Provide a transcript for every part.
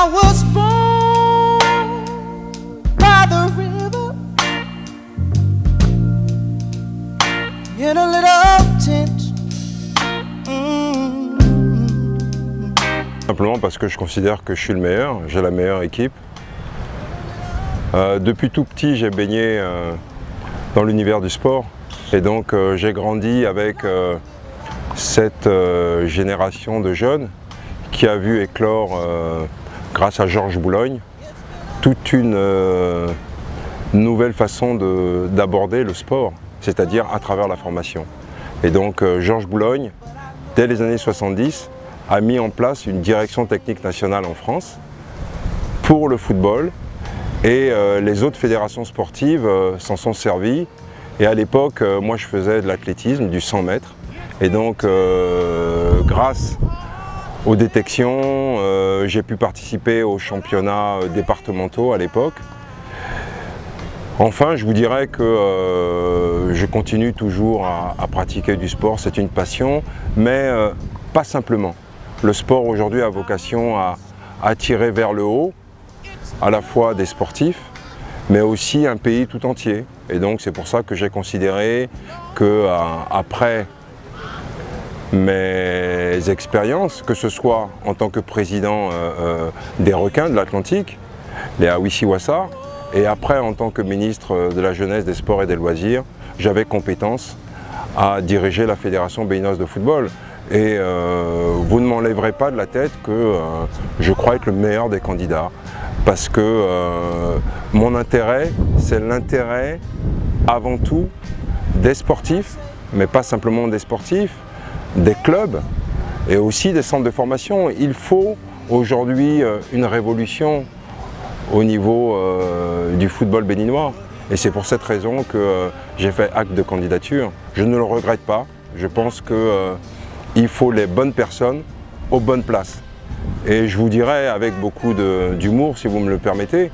I was born by the river in a little tent. Simplement parce que je considère que je suis le meilleur, j'ai la meilleure équipe. Depuis tout petit, j'ai baigné dans l'univers du sport et donc j'ai grandi avec cette génération de jeunes qui a vu éclore, grâce à Georges Boulogne, toute une nouvelle façon d'aborder le sport, c'est-à-dire à travers la formation. Et donc Georges Boulogne, dès les années 70, a mis en place une direction technique nationale en France pour le football et les autres fédérations sportives s'en sont servies. Et à l'époque, moi je faisais de l'athlétisme, du 100 mètres. Et donc grâce aux détections, j'ai pu participer aux championnats départementaux à l'époque. Enfin, je vous dirais que je continue toujours à pratiquer du sport, c'est une passion, mais pas simplement. Le sport aujourd'hui a vocation à attirer vers le haut, à la fois des sportifs, mais aussi un pays tout entier. Et donc c'est pour ça que j'ai considéré qu'après mes expériences, que ce soit en tant que président des requins de l'Atlantique, les Awisi-Wassar, et après en tant que ministre de la Jeunesse, des Sports et des Loisirs, j'avais compétence à diriger la Fédération béninoise de football. Et vous ne m'enlèverez pas de la tête que je crois être le meilleur des candidats. Parce que mon intérêt, c'est l'intérêt avant tout des sportifs, mais pas simplement des sportifs, des clubs et aussi des centres de formation. Il faut aujourd'hui une révolution au niveau du football béninois. Et c'est pour cette raison que j'ai fait acte de candidature. Je ne le regrette pas. Je pense qu'il faut les bonnes personnes aux bonnes places. Et je vous dirais avec beaucoup d'humour, si vous me le permettez,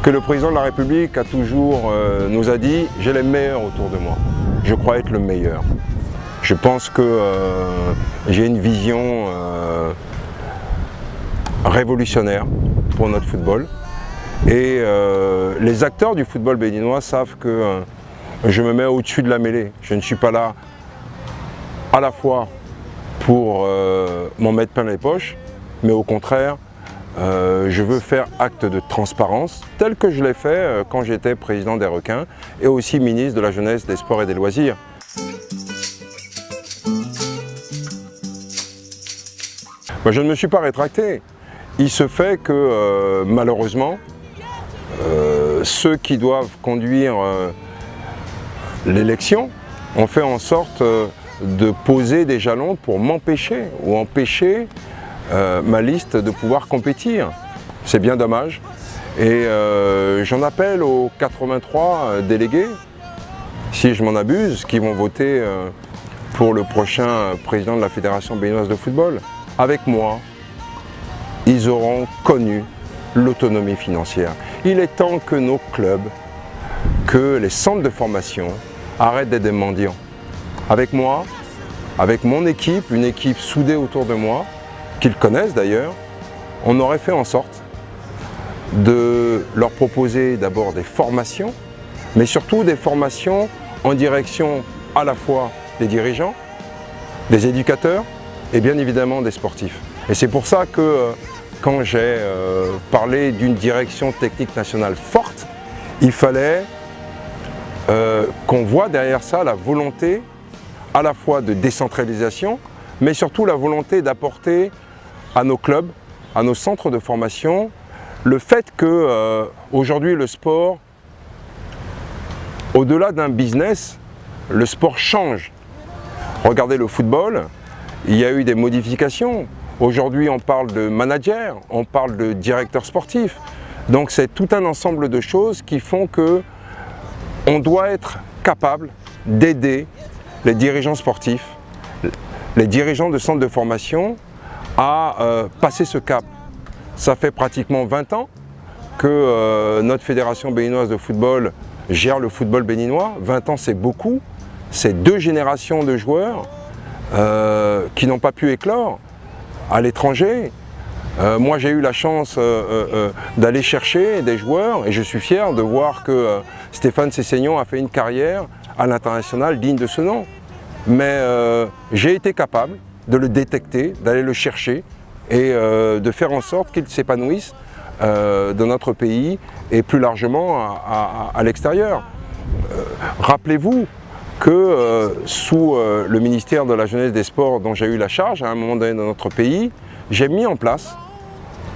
que le président de la République a toujours nous a dit « j'ai les meilleurs autour de moi ». Je crois être le meilleur. Je pense que j'ai une vision révolutionnaire pour notre football. Et les acteurs du football béninois savent que je me mets au-dessus de la mêlée. Je ne suis pas là à la fois pour m'en mettre plein les poches, mais au contraire, je veux faire acte de transparence, tel que je l'ai fait quand j'étais président des requins et aussi ministre de la Jeunesse, des Sports et des Loisirs. Je ne me suis pas rétracté. Il se fait que malheureusement, ceux qui doivent conduire l'élection ont fait en sorte de poser des jalons pour m'empêcher ou empêcher ma liste de pouvoir compétir. C'est bien dommage. Et j'en appelle aux 83 délégués, si je m'en abuse, qui vont voter pour le prochain président de la Fédération béninoise de football. Avec moi, ils auront connu l'autonomie financière. Il est temps que nos clubs, que les centres de formation arrêtent d'être des mendiants. Avec moi, avec mon équipe, une équipe soudée autour de moi, qu'ils connaissent d'ailleurs, on aurait fait en sorte de leur proposer d'abord des formations, mais surtout des formations en direction à la fois des dirigeants, des éducateurs et bien évidemment des sportifs. Et c'est pour ça que quand j'ai parlé d'une direction technique nationale forte, il fallait qu'on voit derrière ça la volonté à la fois de décentralisation, mais surtout la volonté d'apporter à nos clubs, à nos centres de formation, le fait que aujourd'hui le sport, au-delà d'un business, le sport change. Regardez le football, il y a eu des modifications. Aujourd'hui, on parle de manager, on parle de directeur sportif. Donc c'est tout un ensemble de choses qui font que on doit être capable d'aider les dirigeants sportifs, les dirigeants de centres de formation à passer ce cap. Ça fait pratiquement 20 ans que notre Fédération béninoise de football gère le football béninois. 20 ans, c'est beaucoup. C'est 2 générations de joueurs qui n'ont pas pu éclore à l'étranger. Moi j'ai eu la chance d'aller chercher des joueurs et je suis fier de voir que Stéphane Sessegnon a fait une carrière à l'international digne de ce nom. Mais j'ai été capable de le détecter, d'aller le chercher et de faire en sorte qu'il s'épanouisse dans notre pays et plus largement à l'extérieur. Rappelez-vous que sous le ministère de la Jeunesse et des Sports dont j'ai eu la charge à un moment donné dans notre pays, j'ai mis en place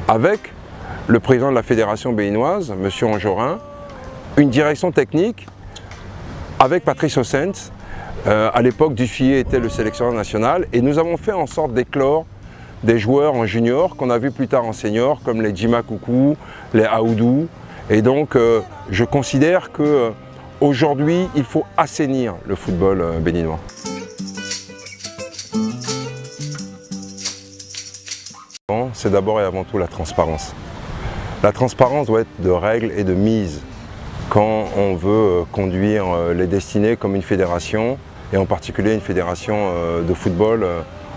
avec le président de la Fédération béninoise, M. Anjorin, une direction technique avec Patrice Ossens. À l'époque, Duffier était le sélectionneur national et nous avons fait en sorte d'éclore des joueurs en junior qu'on a vu plus tard en senior comme les Djima Koukou, les Aoudou. Et donc je considère qu'aujourd'hui il faut assainir le football béninois. C'est d'abord et avant tout la transparence. La transparence doit être de règles et de mise quand on veut conduire les destinées comme une fédération et en particulier une fédération de football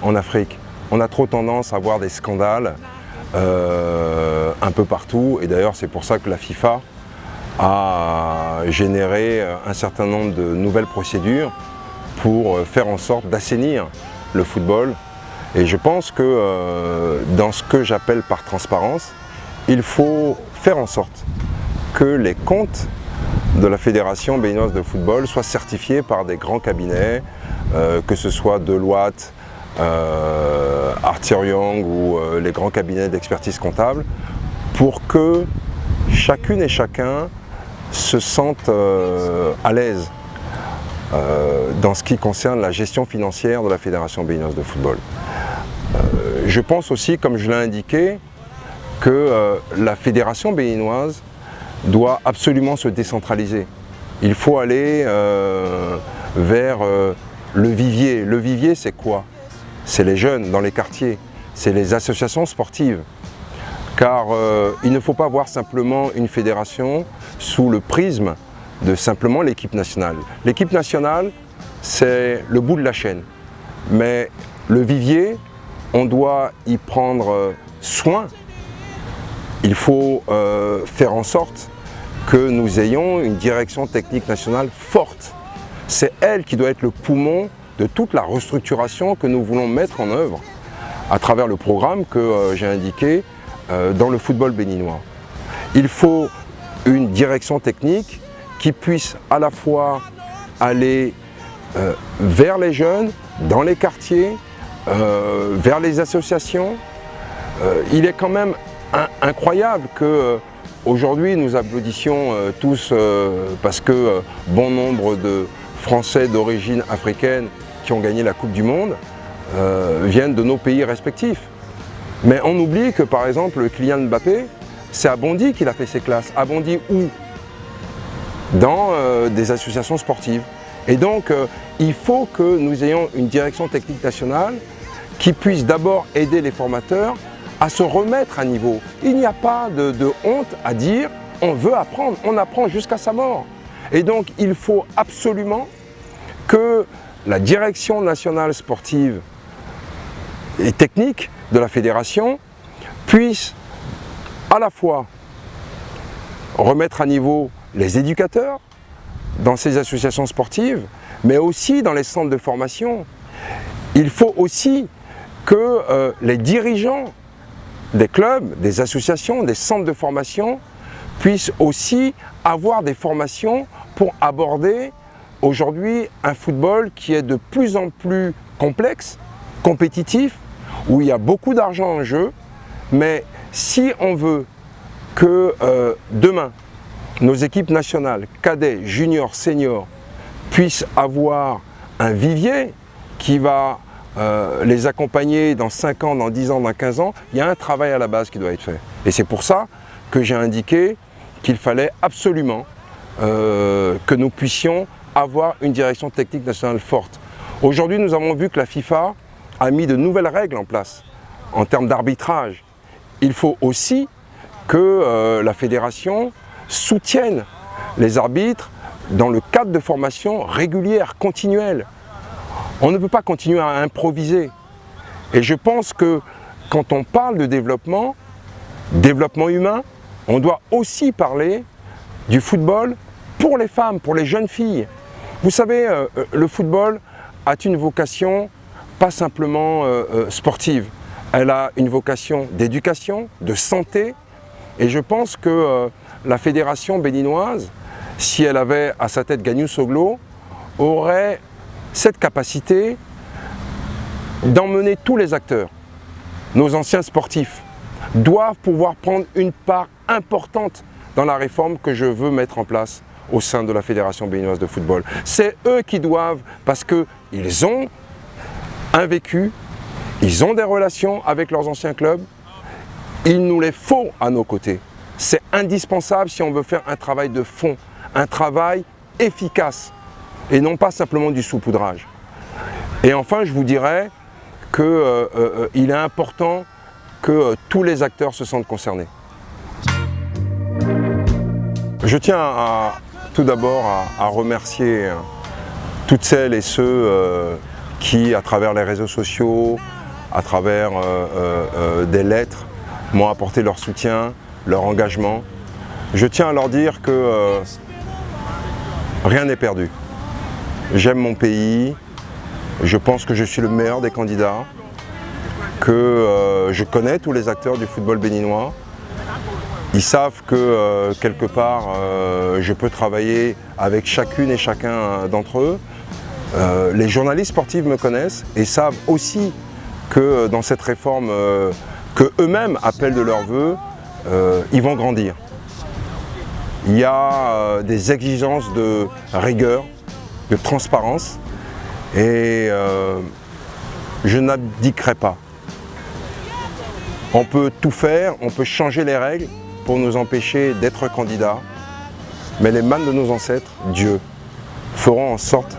en Afrique. On a trop tendance à voir des scandales un peu partout et d'ailleurs c'est pour ça que la FIFA a généré un certain nombre de nouvelles procédures pour faire en sorte d'assainir le football. Et je pense que dans ce que j'appelle par transparence, il faut faire en sorte que les comptes de la Fédération béninoise de football soient certifiés par des grands cabinets, que ce soit Deloitte, Arthur Young ou les grands cabinets d'expertise comptable, pour que chacune et chacun se sente à l'aise dans ce qui concerne la gestion financière de la Fédération béninoise de football. Je pense aussi, comme je l'ai indiqué, que la Fédération béninoise doit absolument se décentraliser. Il faut aller vers le vivier. Le vivier, c'est quoi? C'est les jeunes dans les quartiers, c'est les associations sportives. Car il ne faut pas voir simplement une fédération sous le prisme de simplement l'équipe nationale. L'équipe nationale, c'est le bout de la chaîne. Mais le vivier, on doit y prendre soin. Il faut faire en sorte que nous ayons une direction technique nationale forte. C'est elle qui doit être le poumon de toute la restructuration que nous voulons mettre en œuvre à travers le programme que j'ai indiqué dans le football béninois. Il faut une direction technique qui puisse à la fois aller vers les jeunes, dans les quartiers, vers les associations. Il est quand même incroyable que aujourd'hui nous applaudissions tous parce que bon nombre de Français d'origine africaine qui ont gagné la Coupe du Monde viennent de nos pays respectifs. Mais on oublie que par exemple Kylian Mbappé, c'est à Bondy qu'il a fait ses classes. À Bondy où? Dans des associations sportives. Et donc il faut que nous ayons une direction technique nationale qui puisse d'abord aider les formateurs à se remettre à niveau. Il n'y a pas de honte à dire on veut apprendre, on apprend jusqu'à sa mort. Et donc il faut absolument que la direction nationale sportive et technique de la fédération puisse à la fois remettre à niveau les éducateurs dans ces associations sportives, mais aussi dans les centres de formation. Il faut aussi que les dirigeants des clubs, des associations, des centres de formation puissent aussi avoir des formations pour aborder aujourd'hui un football qui est de plus en plus complexe, compétitif, où il y a beaucoup d'argent en jeu, mais si on veut que demain, nos équipes nationales, cadets, juniors, seniors, puissent avoir un vivier qui va les accompagner dans 5 ans, dans 10 ans, dans 15 ans, il y a un travail à la base qui doit être fait. Et c'est pour ça que j'ai indiqué qu'il fallait absolument que nous puissions avoir une direction technique nationale forte. Aujourd'hui, nous avons vu que la FIFA a mis de nouvelles règles en place en termes d'arbitrage. Il faut aussi que la fédération soutienne les arbitres dans le cadre de formation régulière, continuelle. On ne peut pas continuer à improviser. Et je pense que quand on parle de développement humain, on doit aussi parler du football pour les femmes, pour les jeunes filles. Vous savez, le football a une vocation pas simplement sportive, elle a une vocation d'éducation, de santé, et je pense que la fédération béninoise, si elle avait à sa tête Gagnou Soglo, aurait cette capacité d'emmener tous les acteurs. Nos anciens sportifs doivent pouvoir prendre une part importante dans la réforme que je veux mettre en place au sein de la Fédération béninoise de football. C'est eux qui doivent, parce qu'ils ont un vécu, ils ont des relations avec leurs anciens clubs, il nous les faut à nos côtés. C'est indispensable si on veut faire un travail de fond, un travail efficace et non pas simplement du saupoudrage. Et enfin, je vous dirais qu'il est important que tous les acteurs se sentent concernés. Je tiens tout d'abord à remercier toutes celles et ceux qui, à travers les réseaux sociaux, à travers des lettres, m'ont apporté leur soutien, leur engagement. Je tiens à leur dire que rien n'est perdu. J'aime mon pays, je pense que je suis le meilleur des candidats, que je connais tous les acteurs du football béninois. Ils savent que quelque part, je peux travailler avec chacune et chacun d'entre eux. Les journalistes sportifs me connaissent et savent aussi que dans cette réforme que eux-mêmes appellent de leurs vœux, ils vont grandir. Il y a des exigences de rigueur, de transparence et je n'abdiquerai pas. On peut tout faire, on peut changer les règles pour nous empêcher d'être candidats, mais les mânes de nos ancêtres, Dieu, feront en sorte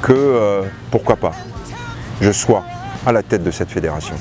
que, pourquoi pas, je sois à la tête de cette fédération.